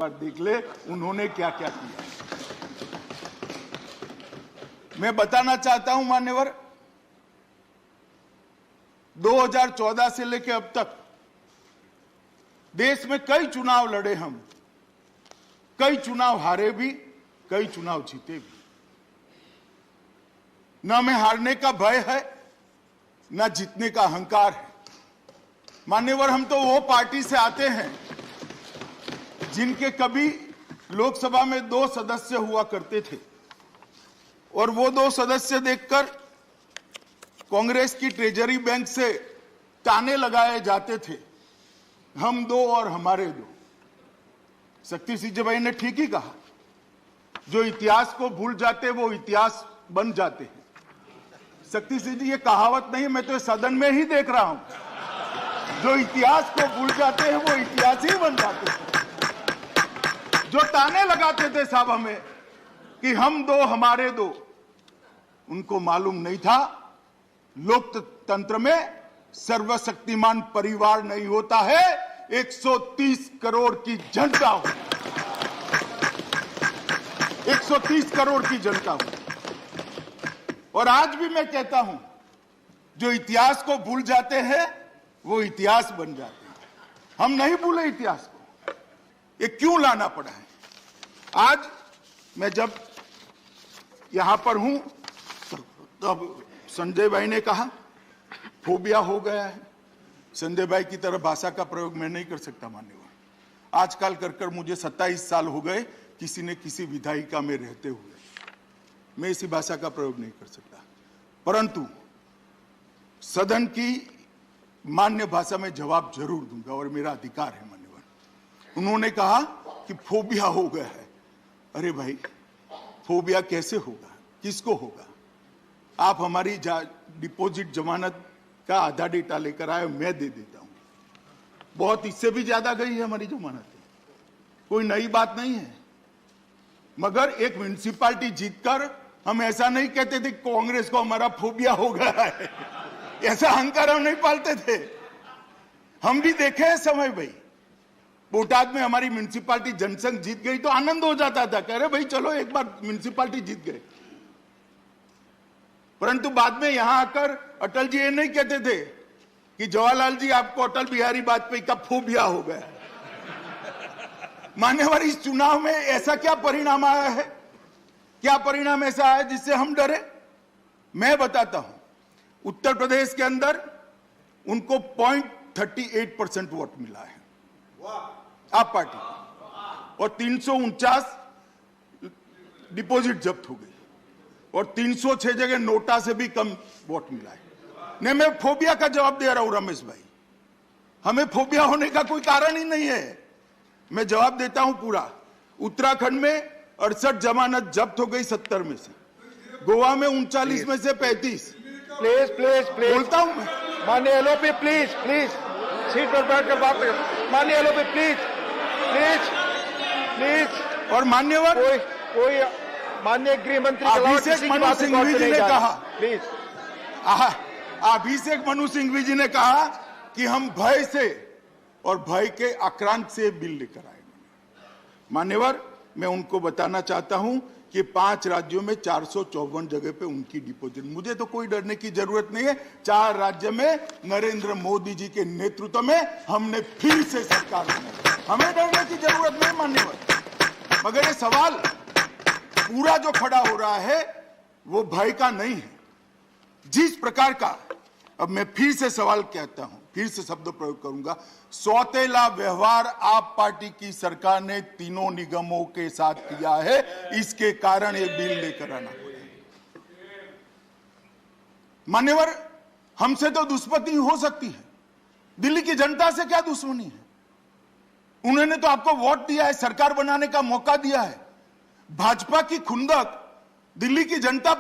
पर देख ले उन्होंने क्या क्या किया। मैं बताना चाहता हूं मान्यवर, 2014 से लेकर अब तक देश में कई चुनाव लड़े हम, कई चुनाव हारे भी, कई चुनाव जीते भी। न हमें हारने का भय है, न जीतने का अहंकार है। मान्यवर, हम तो वो पार्टी से आते हैं जिनके कभी लोकसभा में 2 सदस्य हुआ करते थे और वो 2 सदस्य देखकर कांग्रेस की ट्रेजरी बैंक से ताने लगाए जाते थे, हम 2 और हमारे 2। शक्ति सिंह भाई ने ठीक ही कहा, जो इतिहास को भूल जाते वो इतिहास बन जाते हैं। शक्ति सिंह जी, ये कहावत नहीं, मैं तो सदन में ही देख रहा हूं। जो इतिहास को भूल जाते हैं वो इतिहास ही बन जाते हैं। जो ताने लगाते थे साहब हमें कि हम 2 हमारे 2, उनको मालूम नहीं था लोकतंत्र में सर्वशक्तिमान परिवार नहीं होता है, 130 करोड़ की जनता हो, 130 करोड़ की जनता हो। और आज भी मैं कहता हूं, जो इतिहास को भूल जाते हैं वो इतिहास बन जाते हैं। हम नहीं भूले इतिहास को। ये क्यों लाना पड़ा है? आज मैं जब यहां पर हूं तब संजय भाई ने कहा फोबिया हो गया है। संजय भाई की तरह भाषा का प्रयोग मैं नहीं कर सकता मान्यवर। आजकल कर मुझे 27 साल हो गए किसी न किसी विधायिका में रहते हुए, मैं इसी भाषा का प्रयोग नहीं कर सकता। परंतु सदन की मान्य भाषा में जवाब जरूर दूंगा और मेरा अधिकार है मान्यवर। उन्होंने कहा कि फोबिया हो गया है। अरे भाई, फोबिया कैसे होगा, किसको होगा? आप हमारी डिपॉजिट जमानत का आधा डेटा लेकर आए, मैं दे देता हूं। बहुत इससे भी ज्यादा गई है हमारी जमानत, कोई नई बात नहीं है। मगर एक म्युनिसिपैलिटी जीतकर हम ऐसा नहीं कहते थे कांग्रेस को हमारा फोबिया हो गया है। ऐसा अहंकार हम नहीं पालते थे। हम भी देखे हैं समय भाई, बोटाद में हमारी म्युनिसिपैलिटी जनसंघ जीत गई तो आनंद हो जाता था, कह रहे भाई चलो एक बार म्युनिसिपैलिटी जीत गए। परंतु बाद में यहां आकर अटल जी ये नहीं कहते थे कि जवाहरलाल जी आपको अटल बिहारी वाजपेयी का फोबिया हो गया। मान्यवर, इस चुनाव में ऐसा क्या परिणाम आया है, क्या परिणाम ऐसा आया जिससे हम डरे? मैं बताता हूं। उत्तर प्रदेश के अंदर उनको 0.38% वोट मिला है आप पार्टी को, और 349 डिपॉजिट जब्त हो गई और 306 जगह नोटा से भी कम वोट मिला है। नहीं, मैं फोबिया का जवाब दे रहा हूं रमेश भाई, हमें फोबिया होने का कोई कारण ही नहीं है। मैं जवाब देता हूं पूरा। उत्तराखंड में 68 जमानत जब्त हो गई 70 में से, गोवा में 39 में से 35। प्लीज बोलता हूं मैं। माननीय एलओपी प्लीज सीट पर बैठकर बात करें। माननीय एलओपी प्लीज। और मान्यवर, कोई माननीय गृह मंत्री अभिषेक मनु सिंघवी जी ने कहा, प्लीज अभिषेक मनु सिंघवी जी ने कहा कि हम भय से और भय के आक्रांत से बिल लेकर आए। मान्यवर, मैं उनको बताना चाहता हूं कि 5 राज्यों में 454 जगह पे उनकी डिपॉजिट। मुझे तो कोई डरने की जरूरत नहीं है। 4 राज्य में नरेंद्र मोदी जी के नेतृत्व में हमने फिर से सरकार बनाई, हमें डरने की जरूरत नहीं मान्यवर। मगर ये सवाल पूरा जो खड़ा हो रहा है वो भय का नहीं है। जिस प्रकार का, अब मैं फिर से सवाल कहता हूं, फिर से शब्द प्रयोग करूंगा, सौतेला व्यवहार आप पार्टी की सरकार ने तीनों निगमों के साथ किया है, इसके कारण ये बिल लेकर आना पड़ा। मान्यवर, हमसे तो दुश्मनी हो सकती है, दिल्ली की जनता से क्या दुश्मनी है? उन्होंने तो आपको वोट दिया है, सरकार बनाने का मौका दिया है। भाजपा की खुंदक दिल्ली की जनता पर